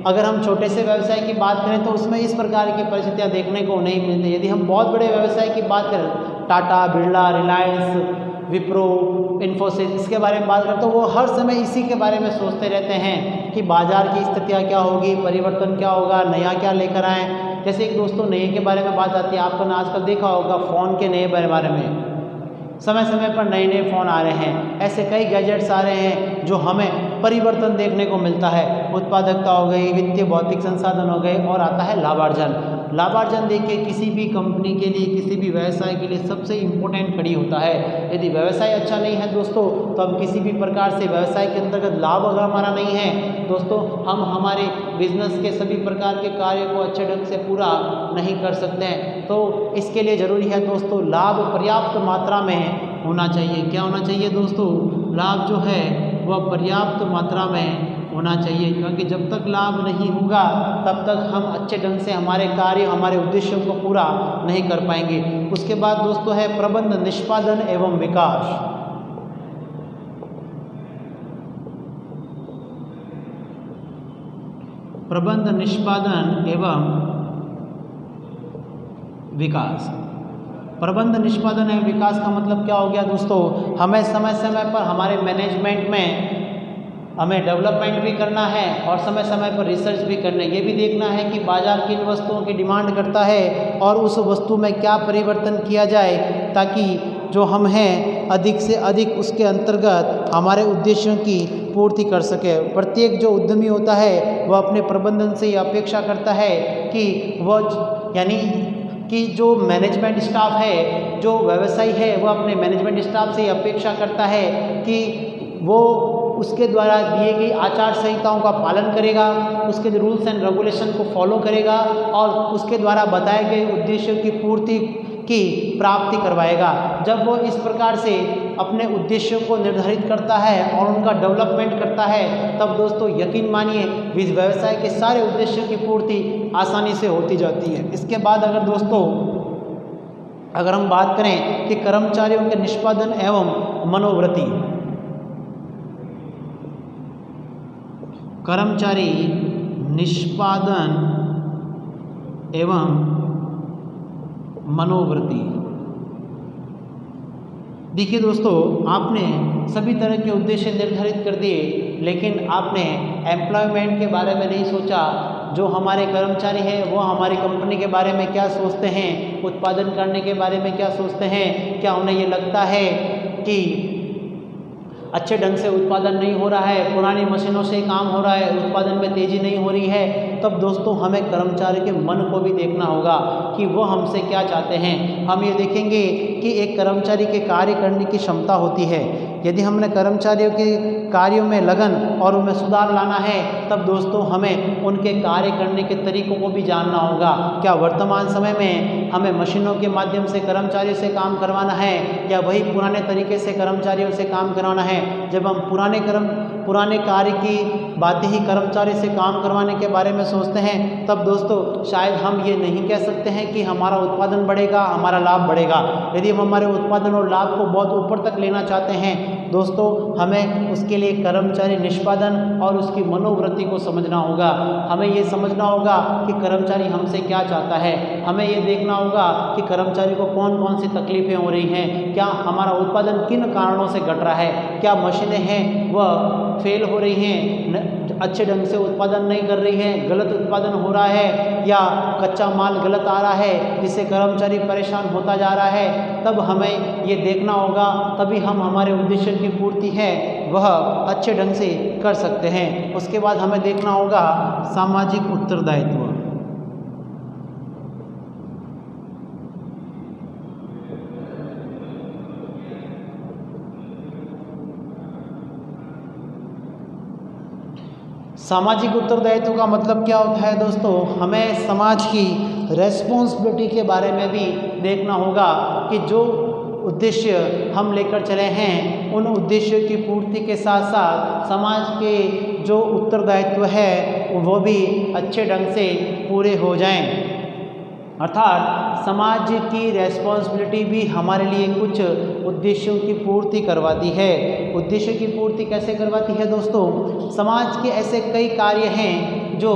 अगर हम छोटे से व्यवसाय की बात करें तो उसमें इस प्रकार की परिस्थितियां देखने को नहीं मिलती। यदि हम बहुत बड़े व्यवसाय की बात करें, टाटा, बिरला, रिलायंस, विप्रो, इन्फोसिस, इसके बारे में बात करें तो वो हर समय इसी के बारे में सोचते रहते हैं कि बाजार की स्थितियाँ क्या होगी, परिवर्तन क्या होगा, नया क्या लेकर आएँ। जैसे एक दोस्तों नए के बारे में बात आती है, आपने आजकल देखा होगा फ़ोन के नए बारे में समय समय पर नए नए फ़ोन आ रहे हैं, ऐसे कई गैजेट्स आ रहे हैं जो हमें परिवर्तन देखने को मिलता है। उत्पादकता हो गई, वित्तीय भौतिक संसाधन हो गए, और आता है लाभार्जन। लाभार्जन देखिए किसी भी कंपनी के लिए, किसी भी व्यवसाय के लिए सबसे इम्पोर्टेंट कड़ी होता है। यदि व्यवसाय अच्छा नहीं है दोस्तों तो हम किसी भी प्रकार से व्यवसाय के अंतर्गत लाभ अगर हमारा नहीं है दोस्तों, हम हमारे बिजनेस के सभी प्रकार के कार्य को अच्छे ढंग से पूरा नहीं कर सकते हैं। तो इसके लिए ज़रूरी है दोस्तों लाभ पर्याप्त मात्रा में होना चाहिए। क्या होना चाहिए दोस्तों? लाभ जो है वह पर्याप्त मात्रा में होना चाहिए, क्योंकि जब तक लाभ नहीं होगा तब तक हम अच्छे ढंग से हमारे कार्य, हमारे उद्देश्यों को पूरा नहीं कर पाएंगे। उसके बाद दोस्तों है प्रबंध, निष्पादन एवं विकास। प्रबंध, निष्पादन एवं विकास। प्रबंध, निष्पादन एवं विकास का मतलब क्या हो गया दोस्तों? हमें समय समय पर हमारे मैनेजमेंट में हमें डेवलपमेंट भी करना है और समय समय पर रिसर्च भी करना है। ये भी देखना है कि बाजार किन वस्तुओं की डिमांड करता है और उस वस्तु में क्या परिवर्तन किया जाए ताकि जो हम हैं अधिक से अधिक उसके अंतर्गत हमारे उद्देश्यों की पूर्ति कर सके। प्रत्येक जो उद्यमी होता है वह अपने प्रबंधन से ये अपेक्षा करता है कि वह यानी कि जो मैनेजमेंट स्टाफ है, जो व्यवसायी है, वह अपने मैनेजमेंट स्टाफ से अपेक्षा करता है कि वो उसके द्वारा दिए गई आचार संहिताओं का पालन करेगा, उसके रूल्स एंड रेगुलेशन को फॉलो करेगा और उसके द्वारा बताए गए उद्देश्यों की पूर्ति की प्राप्ति करवाएगा। जब वो इस प्रकार से अपने उद्देश्यों को निर्धारित करता है और उनका डेवलपमेंट करता है तब दोस्तों यकीन मानिए इस व्यवसाय के सारे उद्देश्यों की पूर्ति आसानी से होती जाती है। इसके बाद अगर हम बात करें कि कर्मचारियों के निष्पादन एवं मनोवृत्ति, कर्मचारी निष्पादन एवं मनोवृत्ति। देखिए दोस्तों, आपने सभी तरह के उद्देश्य निर्धारित कर दिए, लेकिन आपने एम्प्लॉयमेंट के बारे में नहीं सोचा। जो हमारे कर्मचारी हैं वो हमारी कंपनी के बारे में क्या सोचते हैं, उत्पादन करने के बारे में क्या सोचते हैं। क्या उन्हें ये लगता है कि अच्छे ढंग से उत्पादन नहीं हो रहा है, पुरानी मशीनों से काम हो रहा है, उत्पादन में तेज़ी नहीं हो रही है, तब दोस्तों हमें कर्मचारी के मन को भी देखना होगा कि वो हमसे क्या चाहते हैं। हम ये देखेंगे कि एक कर्मचारी के कार्य करने की क्षमता होती है। यदि हमने कर्मचारियों के कार्यों में लगन और उनमें सुधार लाना है तब दोस्तों हमें उनके कार्य करने के तरीकों को भी जानना होगा। क्या वर्तमान समय में हमें मशीनों के माध्यम से कर्मचारियों से काम करवाना है या वही पुराने तरीके से कर्मचारियों से काम करवाना है। जब हम पुराने कार्य की बातें ही कर्मचारी से काम करवाने के बारे में सोचते हैं तब दोस्तों शायद हम ये नहीं कह सकते हैं कि हमारा उत्पादन बढ़ेगा, हमारा लाभ बढ़ेगा। यदि हम हमारे उत्पादन और लाभ को बहुत ऊपर तक लेना चाहते हैं दोस्तों हमें उसके लिए कर्मचारी निष्पादन और उसकी मनोवृत्ति को समझना होगा। हमें ये समझना होगा कि कर्मचारी हमसे क्या चाहता है। हमें ये देखना होगा कि कर्मचारी को कौन कौन सी तकलीफ़ें हो रही हैं, क्या हमारा उत्पादन किन कारणों से घट रहा है, क्या मशीनें हैं वह फेल हो रही हैं, अच्छे ढंग से उत्पादन नहीं कर रही है, गलत उत्पादन हो रहा है या कच्चा माल गलत आ रहा है जिससे कर्मचारी परेशान होता जा रहा है। तब हमें ये देखना होगा, तभी हम हमारे उद्देश्य की पूर्ति है वह अच्छे ढंग से कर सकते हैं। उसके बाद हमें देखना होगा सामाजिक उत्तरदायित्व। सामाजिक उत्तरदायित्व का मतलब क्या होता है दोस्तों? हमें समाज की रेस्पॉन्सिबिलिटी के बारे में भी देखना होगा कि जो उद्देश्य हम लेकर चले हैं उन उद्देश्यों की पूर्ति के साथ साथ समाज के जो उत्तरदायित्व है वो भी अच्छे ढंग से पूरे हो जाएं। अर्थात समाज की रेस्पॉन्सिबिलिटी भी हमारे लिए कुछ उद्देश्यों की पूर्ति करवाती है। उद्देश्यों की पूर्ति कैसे करवाती है दोस्तों? समाज के ऐसे कई कार्य हैं जो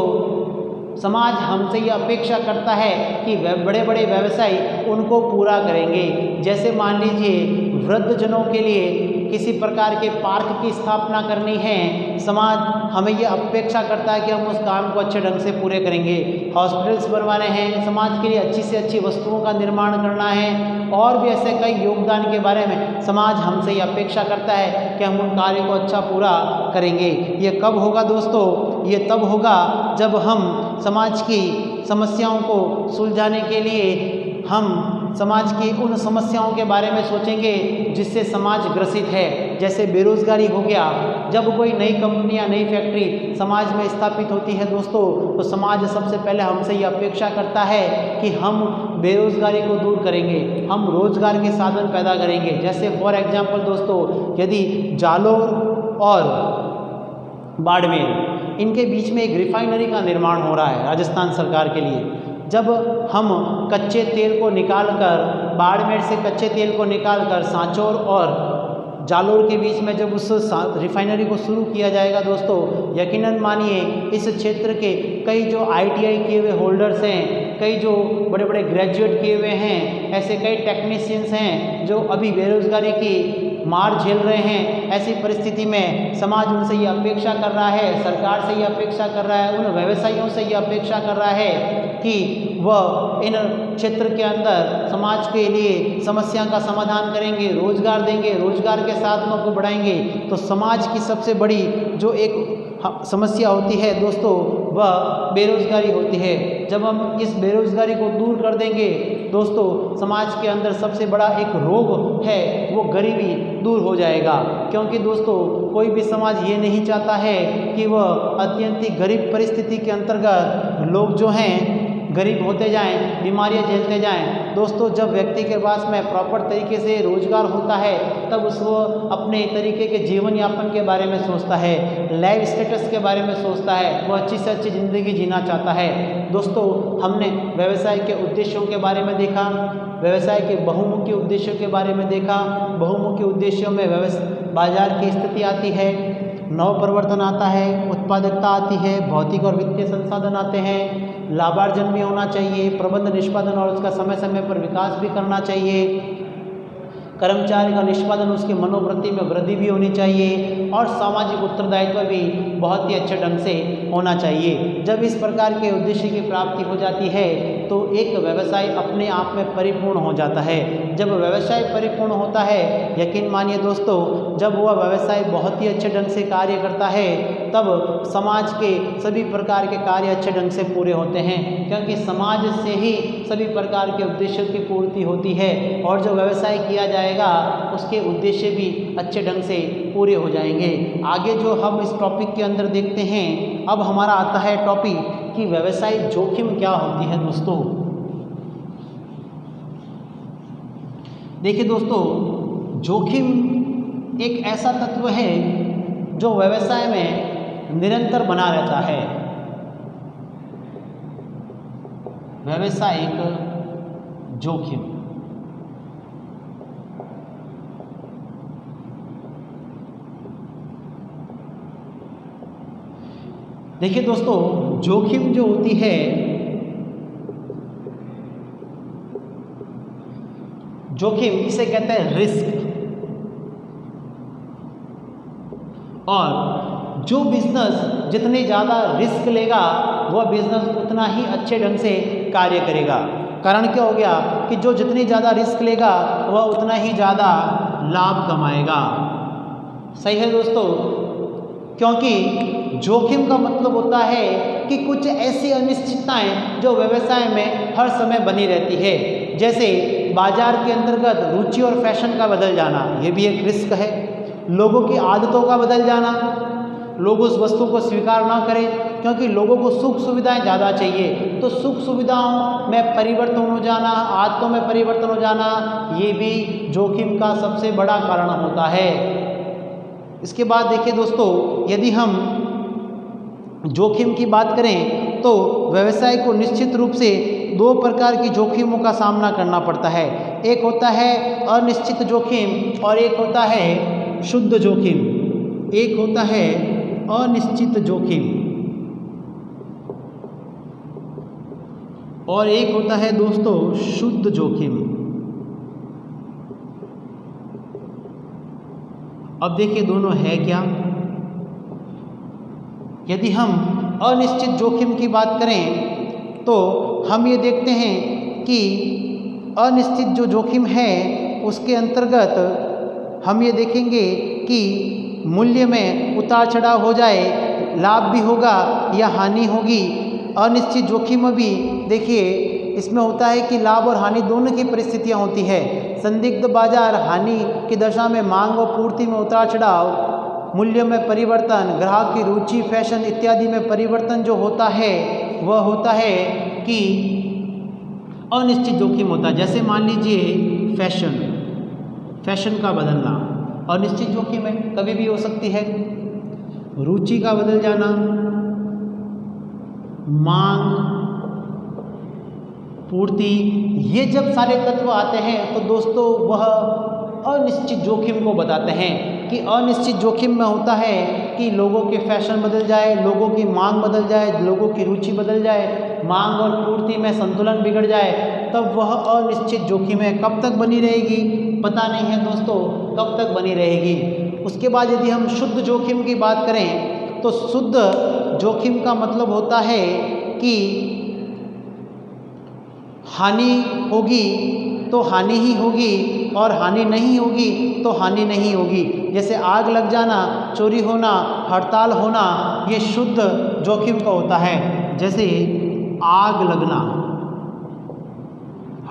समाज हमसे ये अपेक्षा करता है कि बड़े बड़े व्यवसायी उनको पूरा करेंगे। जैसे मान लीजिए वृद्धजनों के लिए किसी प्रकार के पार्क की स्थापना करनी है, समाज हमें ये अपेक्षा करता है कि हम उस काम को अच्छे ढंग से पूरे करेंगे। हॉस्पिटल्स बनवाने हैं, समाज के लिए अच्छी से अच्छी वस्तुओं का निर्माण करना है, और भी ऐसे कई योगदान के बारे में समाज हमसे ये अपेक्षा करता है कि हम उन कार्य को अच्छा पूरा करेंगे। ये कब होगा दोस्तों? ये तब होगा जब हम समाज की समस्याओं को सुलझाने के लिए हम समाज की उन समस्याओं के बारे में सोचेंगे जिससे समाज ग्रसित है। जैसे बेरोजगारी हो गया, जब कोई नई कंपनियां, नई फैक्ट्री समाज में स्थापित होती है दोस्तों, तो समाज सबसे पहले हमसे ये अपेक्षा करता है कि हम बेरोजगारी को दूर करेंगे, हम रोजगार के साधन पैदा करेंगे। जैसे फॉर एग्जाम्पल दोस्तों, यदि जालोर और बाड़मेर इनके बीच में एक रिफाइनरी का निर्माण हो रहा है राजस्थान सरकार के लिए, जब हम कच्चे तेल को निकालकर, बाड़मेर से कच्चे तेल को निकालकर सांचौर और जालोर के बीच में जब उस रिफाइनरी को शुरू किया जाएगा दोस्तों, यकीनन मानिए इस क्षेत्र के कई जो ITI किए हुए होल्डर्स हैं, कई जो बड़े बड़े ग्रेजुएट किए हुए हैं, ऐसे कई टेक्नीशियंस हैं जो अभी बेरोजगारी की मार झेल रहे हैं। ऐसी परिस्थिति में समाज उनसे ये अपेक्षा कर रहा है, सरकार से ये अपेक्षा कर रहा है, उन व्यवसायियों से ये अपेक्षा कर रहा है कि वह इन क्षेत्र के अंदर समाज के लिए समस्या का समाधान करेंगे, रोजगार देंगे, रोजगार के साधनों को बढ़ाएंगे। तो समाज की सबसे बड़ी जो एक समस्या होती है दोस्तों, वह बेरोजगारी होती है। जब हम इस बेरोजगारी को दूर कर देंगे दोस्तों, समाज के अंदर सबसे बड़ा एक रोग है वो गरीबी दूर हो जाएगा। क्योंकि दोस्तों कोई भी समाज ये नहीं चाहता है कि वह अत्यंत ही गरीब परिस्थिति के अंतर्गत लोग जो हैं गरीब होते जाएं, बीमारियां झेलते जाएं। दोस्तों जब व्यक्ति के पास में प्रॉपर तरीके से रोजगार होता है तब उसको अपने तरीके के जीवन यापन के बारे में सोचता है, लाइफ स्टेटस के बारे में सोचता है, वो अच्छी से अच्छी ज़िंदगी जीना चाहता है। दोस्तों हमने व्यवसाय के उद्देश्यों के बारे में देखा, व्यवसाय के बहुमुखी उद्देश्यों के बारे में देखा। बहुमुखी उद्देश्यों में बाजार की स्थिति आती है, नव प्रवर्तन आता है, उत्पादकता आती है, भौतिक और वित्तीय संसाधन आते हैं, लाभार्जन भी होना चाहिए, प्रबंध निष्पादन और उसका समय समय पर विकास भी करना चाहिए, कर्मचारी का निष्पादन, उसकी मनोवृत्ति में वृद्धि भी होनी चाहिए, और सामाजिक उत्तरदायित्व भी बहुत ही अच्छे ढंग से होना चाहिए। जब इस प्रकार के उद्देश्य की प्राप्ति हो जाती है तो एक व्यवसाय अपने आप में परिपूर्ण हो जाता है। जब व्यवसाय परिपूर्ण होता है, यकीन मानिए दोस्तों, जब वह व्यवसाय बहुत ही अच्छे ढंग से कार्य करता है तब समाज के सभी प्रकार के कार्य अच्छे ढंग से पूरे होते हैं, क्योंकि समाज से ही सभी प्रकार के उद्देश्यों की पूर्ति होती है, और जो व्यवसाय किया जाएगा उसके उद्देश्य भी अच्छे ढंग से पूरे हो जाएंगे। आगे जो हम इस टॉपिक के अंदर देखते हैं, अब हमारा आता है टॉपिक कि व्यवसाय जोखिम क्या होती है दोस्तों। देखिए दोस्तों, जोखिम एक ऐसा तत्व है जो व्यवसाय में निरंतर बना रहता है। व्यावसायिक जोखिम, देखिए दोस्तों, जोखिम जो होती है, जोखिम इसे कहते हैं रिस्क, और जो बिजनेस जितने ज़्यादा रिस्क लेगा वह बिजनेस उतना ही अच्छे ढंग से कार्य करेगा। कारण क्या हो गया कि जो जितनी ज़्यादा रिस्क लेगा वह उतना ही ज़्यादा लाभ कमाएगा। सही है दोस्तों, क्योंकि जोखिम का मतलब होता है कि कुछ ऐसी अनिश्चितताएं जो व्यवसाय में हर समय बनी रहती है, जैसे बाजार के अंतर्गत रुचि और फैशन का बदल जाना, ये भी एक रिस्क है। लोगों की आदतों का बदल जाना, लोग उस वस्तु को स्वीकार ना करें, क्योंकि लोगों को सुख सुविधाएं ज़्यादा चाहिए, तो सुख सुविधाओं में परिवर्तन हो जाना, आदतों में परिवर्तन हो जाना, ये भी जोखिम का सबसे बड़ा कारण होता है। इसके बाद देखिए दोस्तों, यदि हम जोखिम की बात करें तो व्यवसाय को निश्चित रूप से दो प्रकार की जोखिमों का सामना करना पड़ता है। एक होता है अनिश्चित जोखिम और एक होता है शुद्ध जोखिम। एक होता है अनिश्चित जोखिम और एक होता है दोस्तों शुद्ध जोखिम। अब देखिए दोनों है क्या। यदि हम अनिश्चित जोखिम की बात करें तो हम ये देखते हैं कि अनिश्चित जो जोखिम है उसके अंतर्गत हम ये देखेंगे कि मूल्य में उतार चढ़ाव हो जाए, लाभ भी होगा या हानि होगी। अनिश्चित जोखिम में भी देखिए इसमें होता है कि लाभ और हानि दोनों की परिस्थितियां होती है। संदिग्ध बाजार हानि की दशा में मांग और पूर्ति में उतार चढ़ाव, मूल्य में परिवर्तन, ग्राहक की रुचि, फैशन इत्यादि में परिवर्तन जो होता है वह होता है कि अनिश्चित जोखिम होता है। जैसे मान लीजिए फैशन का बदलना अनिश्चित जोखिम है, कभी भी हो सकती है। रुचि का बदल जाना, मांग, पूर्ति, ये जब सारे तत्व आते हैं तो दोस्तों वह अनिश्चित जोखिम को बताते हैं कि अनिश्चित जोखिम में होता है कि लोगों के फैशन बदल जाए, लोगों की मांग बदल जाए, लोगों की रुचि बदल जाए, मांग और पूर्ति में संतुलन बिगड़ जाए, तब वह अनिश्चित जोखिम है। कब तक बनी रहेगी पता नहीं है दोस्तों, कब तक बनी रहेगी। उसके बाद यदि हम शुद्ध जोखिम की बात करें तो शुद्ध जोखिम का मतलब होता है कि हानि होगी तो हानि ही होगी और हानि नहीं होगी तो हानि नहीं होगी। जैसे आग लग जाना, चोरी होना, हड़ताल होना, ये शुद्ध जोखिम का होता है। जैसे आग लगना,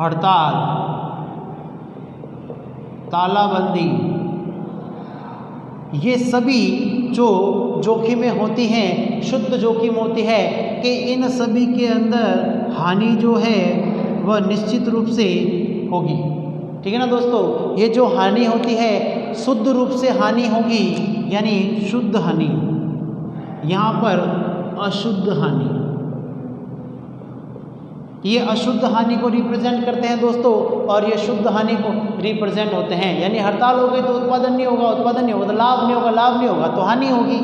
हड़ताल, तालाबंदी, ये सभी जो जोखिमें होती हैं शुद्ध जोखिम होती है कि इन सभी के अंदर हानि जो है वह निश्चित रूप से होगी। ठीक है ना दोस्तों, ये जो हानि होती है शुद्ध रूप से हानि होगी, यानी शुद्ध हानि, यहाँ पर अशुद्ध हानि, ये अशुद्ध हानि को रिप्रेजेंट करते हैं दोस्तों और ये शुद्ध हानि को रिप्रेजेंट होते हैं। यानी हड़ताल हो गई तो उत्पादन नहीं होगा, उत्पादन नहीं होगा तो लाभ नहीं होगा, लाभ नहीं होगा तो हानि होगी।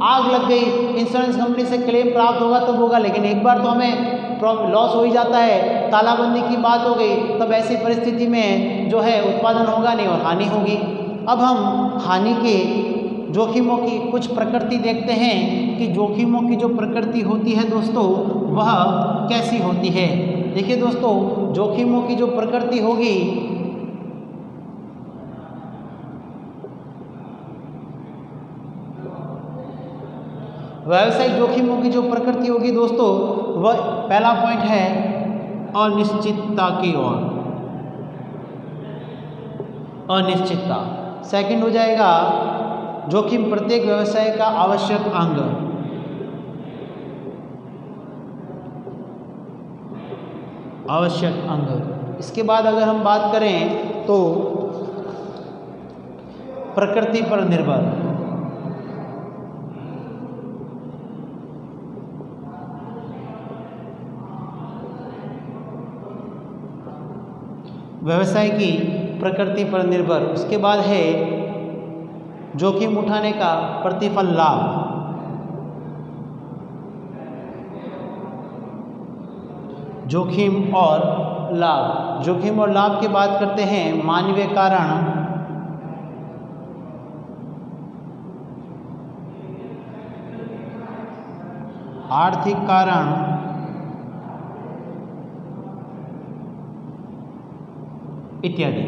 आग लग गई, इंश्योरेंस कंपनी से क्लेम प्राप्त होगा तब होगा, लेकिन एक बार तो हमें लॉस हो ही जाता है। तालाबंदी की बात हो गई, तब ऐसी परिस्थिति में जो है उत्पादन होगा नहीं और हानि होगी। अब हम हानि के जोखिमों की कुछ प्रकृति देखते हैं कि जोखिमों की जो प्रकृति होती है दोस्तों वह कैसी होती है। देखिए दोस्तों, जोखिमों की जो प्रकृति होगी व्यावसायिक जोखिमों की जो प्रकृति होगी दोस्तों, वह पहला पॉइंट है अनिश्चितता की ओर, अनिश्चितता। सेकंड हो जाएगा जोखिम प्रत्येक व्यवसाय का आवश्यक अंग, आवश्यक अंग। इसके बाद अगर हम बात करें तो प्रकृति पर निर्भर, व्यवसाय की प्रकृति पर निर्भर। उसके बाद है जोखिम उठाने का प्रतिफल लाभ, जोखिम और लाभ। जोखिम और लाभ की बात करते हैं, मानवीय कारण, आर्थिक कारण, इत्यादि।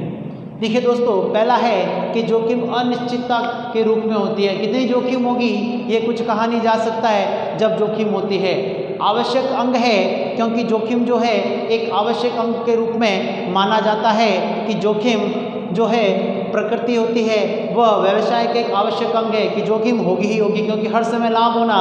देखिए दोस्तों, पहला है कि जोखिम अनिश्चितता के रूप में होती है। कितनी जोखिम होगी ये कुछ कहा नहीं जा सकता है जब जोखिम होती है। आवश्यक अंग है, क्योंकि जोखिम जो है एक आवश्यक अंग के रूप में माना जाता है कि जोखिम जो है प्रकृति होती है वह व्यवसाय के एक आवश्यक अंग है कि जोखिम होगी ही होगी, क्योंकि हर समय लाभ होना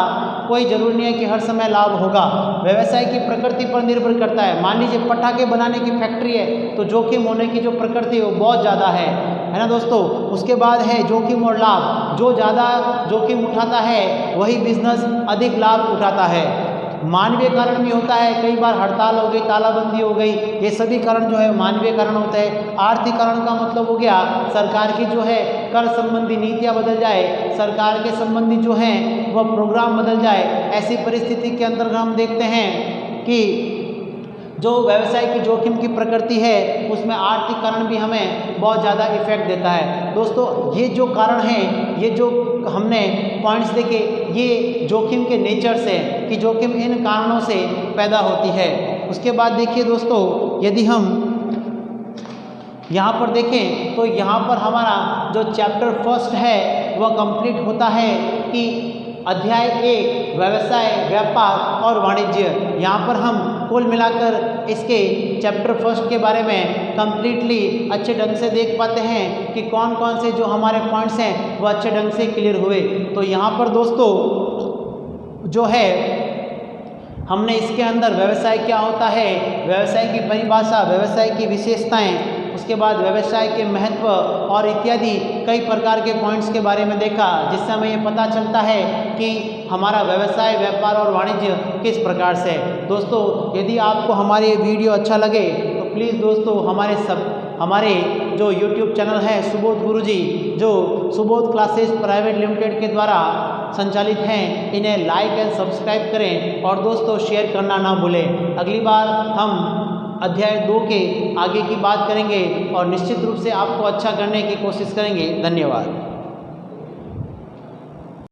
कोई जरूरी नहीं है कि हर समय लाभ होगा। व्यवसाय की प्रकृति पर निर्भर करता है। मान लीजिए पटाखे बनाने की फैक्ट्री है तो जोखिम होने की जो प्रकृति है वो बहुत ज़्यादा है ना दोस्तों। उसके बाद है जोखिम और लाभ। जो ज़्यादा जोखिम उठाता है वही बिजनेस अधिक लाभ उठाता है। मानवीय कारण भी होता है, कई बार हड़ताल हो गई, तालाबंदी हो गई, ये सभी कारण जो है मानवीय कारण होते हैं। आर्थिक कारण का मतलब हो गया सरकार की जो है कर संबंधी नीतियां बदल जाए, सरकार के संबंधी जो है वह प्रोग्राम बदल जाए। ऐसी परिस्थिति के अंतर्गत हम देखते हैं कि जो व्यवसाय की जोखिम की प्रकृति है उसमें आर्थिक कारण भी हमें बहुत ज़्यादा इफेक्ट देता है। दोस्तों ये जो कारण हैं, ये जो हमने पॉइंट्स देखे, ये जोखिम के नेचर से कि जोखिम इन कारणों से पैदा होती है। उसके बाद देखिए दोस्तों, यदि हम यहाँ पर देखें तो यहाँ पर हमारा जो चैप्टर फर्स्ट है वह कंप्लीट होता है कि अध्याय 1 व्यवसाय, व्यापार और वाणिज्य। यहाँ पर हम कुल मिलाकर इसके चैप्टर फर्स्ट के बारे में कंप्लीटली अच्छे ढंग से देख पाते हैं कि कौन कौन से जो हमारे पॉइंट्स हैं वो अच्छे ढंग से क्लियर हुए। तो यहाँ पर दोस्तों जो है हमने इसके अंदर व्यवसाय क्या होता है, व्यवसाय की परिभाषा, व्यवसाय की विशेषताएं, उसके बाद व्यवसाय के महत्व और इत्यादि कई प्रकार के पॉइंट्स के बारे में देखा, जिससे हमें ये पता चलता है कि हमारा व्यवसाय, व्यापार और वाणिज्य किस प्रकार से है। दोस्तों यदि आपको हमारी ये वीडियो अच्छा लगे तो प्लीज़ दोस्तों हमारे जो YouTube चैनल है सुबोध गुरुजी, जो सुबोध क्लासेस प्राइवेट लिमिटेड के द्वारा संचालित हैं, इन्हें लाइक एंड सब्सक्राइब करें और दोस्तों शेयर करना ना भूलें। अगली बार हम अध्याय 2 के आगे की बात करेंगे और निश्चित रूप से आपको अच्छा करने की कोशिश करेंगे। धन्यवाद।